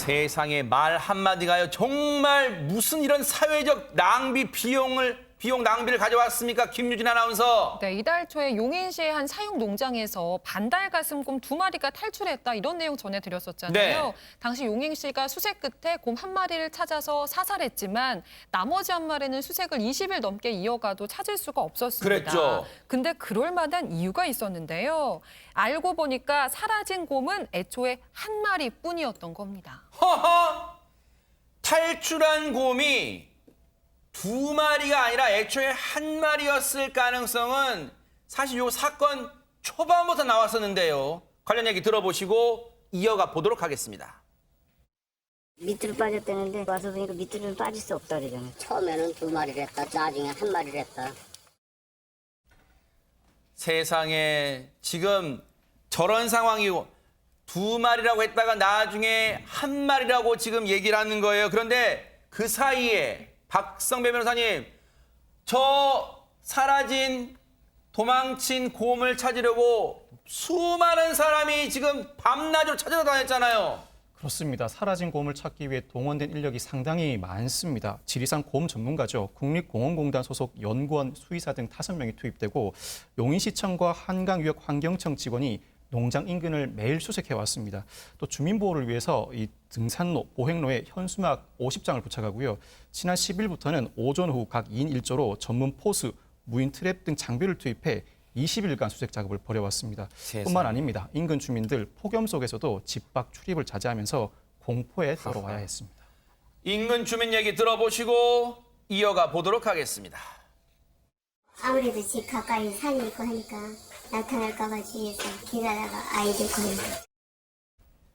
세상에 말 한마디가요. 정말 무슨 이런 사회적 비용 낭비를 가져왔습니까? 김유진 아나운서. 네, 이달 초에 용인시의 한 사육 농장에서 반달 가슴곰 2마리가 탈출했다 이런 내용 전해드렸었잖아요. 네. 당시 용인시가 수색 끝에 곰 1마리를 찾아서 사살했지만 나머지 1마리는 수색을 20일 넘게 이어가도 찾을 수가 없었습니다. 그랬죠. 근데 그럴 만한 이유가 있었는데요. 알고 보니까 사라진 곰은 애초에 1마리뿐이었던 겁니다. 허허! 탈출한 곰이 2마리가 아니라 애초에 1마리였을 가능성은 사실 이 사건 초반부터 나왔었는데요. 관련 얘기 들어보시고 이어가 보도록 하겠습니다. 밑으로 빠졌다는데 와서 보니까 밑으로는 빠질 수 없다 그러잖아요. 처음에는 2마리를 했다. 나중에 1마리를 했다. 세상에 지금 저런 상황이고 2마리라고 했다가 나중에 1마리라고 지금 얘기를 하는 거예요. 그런데 그 사이에 박성배 변호사님, 저 사라진 도망친 곰을 찾으려고 수많은 사람이 지금 밤낮으로 찾아다녔잖아요. 그렇습니다. 사라진 곰을 찾기 위해 동원된 인력이 상당히 많습니다. 지리산 곰 전문가죠. 국립공원공단 소속 연구원, 수의사 등 5명이 투입되고 용인시청과 한강유역 환경청 직원이 농장 인근을 매일 수색해왔습니다. 또 주민보호를 위해서 이 등산로, 보행로에 현수막 50장을 부착하고요. 지난 10일부터는 오전 오후 각 2인 1조로 전문 포수, 무인 트랩 등 장비를 투입해 20일간 수색 작업을 벌여왔습니다. 세상에. 뿐만 아닙니다. 인근 주민들 폭염 속에서도 집 밖 출입을 자제하면서 공포에 떨어와야 했습니다. 인근 주민 얘기 들어보시고 이어가 보도록 하겠습니다. 아무래도 집 가까이 산이 있고 하니까 나타날까봐 주위에서 기다다가 아이들 거의.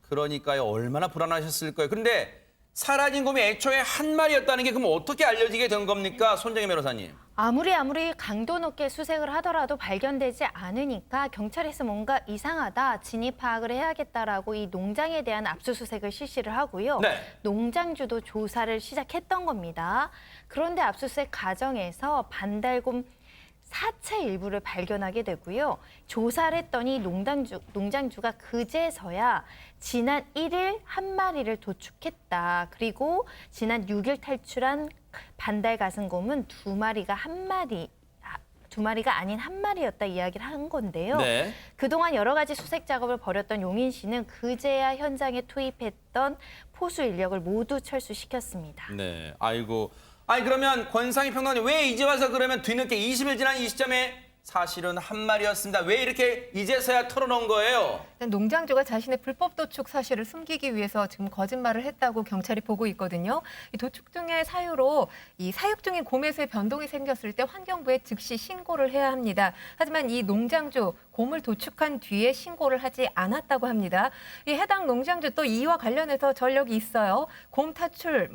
그러니까요. 얼마나 불안하셨을 거예요. 그런데 사라진 곰이 애초에 1마리였다는 게 그럼 어떻게 알려지게 된 겁니까? 손정혜 변호사님. 아무리 강도 높게 수색을 하더라도 발견되지 않으니까 경찰에서 뭔가 이상하다, 진입 파악을 해야겠다라고 이 농장에 대한 압수수색을 실시를 하고요. 네. 농장주도 조사를 시작했던 겁니다. 그런데 압수수색 과정에서 반달곰 사체 일부를 발견하게 되고요. 조사를 했더니 농장주가 그제서야 지난 1일 1마리를 도축했다. 그리고 지난 6일 탈출한 반달 가슴곰은 2마리가 아닌 1마리였다 이야기를 한 건데요. 네. 그동안 여러 가지 수색 작업을 벌였던 용인시는 그제야 현장에 투입했던 포수 인력을 모두 철수시켰습니다. 네. 아이고. 아니 그러면 권상희 평론가님 왜 이제 와서 그러면 뒤늦게 20일 지난 이 시점에 사실은 1마리였습니다. 왜 이렇게 이제서야 털어놓은 거예요? 농장주가 자신의 불법 도축 사실을 숨기기 위해서 지금 거짓말을 했다고 경찰이 보고 있거든요. 이 도축 등의 사유로 이 사육 중인 곰에서의 변동이 생겼을 때 환경부에 즉시 신고를 해야 합니다. 하지만 이 농장주 곰을 도축한 뒤에 신고를 하지 않았다고 합니다. 이 해당 농장주 또 이와 관련해서 전력이 있어요. 곰 탈출,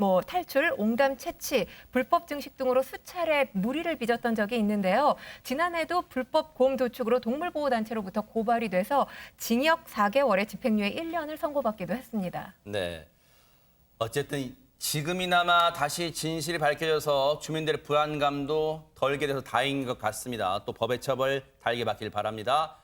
옹담 채취, 불법 증식 등으로 수차례 물의를 빚었던 적이 있는데요. 지난해도 불법 곰 도축으로 동물보호단체로부터 고발이 돼서 징역 4개월에 집행유예 1년을 선고받기도 했습니다. 네. 어쨌든 지금이나마 다시 진실이 밝혀져서 주민들의 불안감도 덜게 돼서 다행인 것 같습니다. 또 법의 처벌 달게 받길 바랍니다.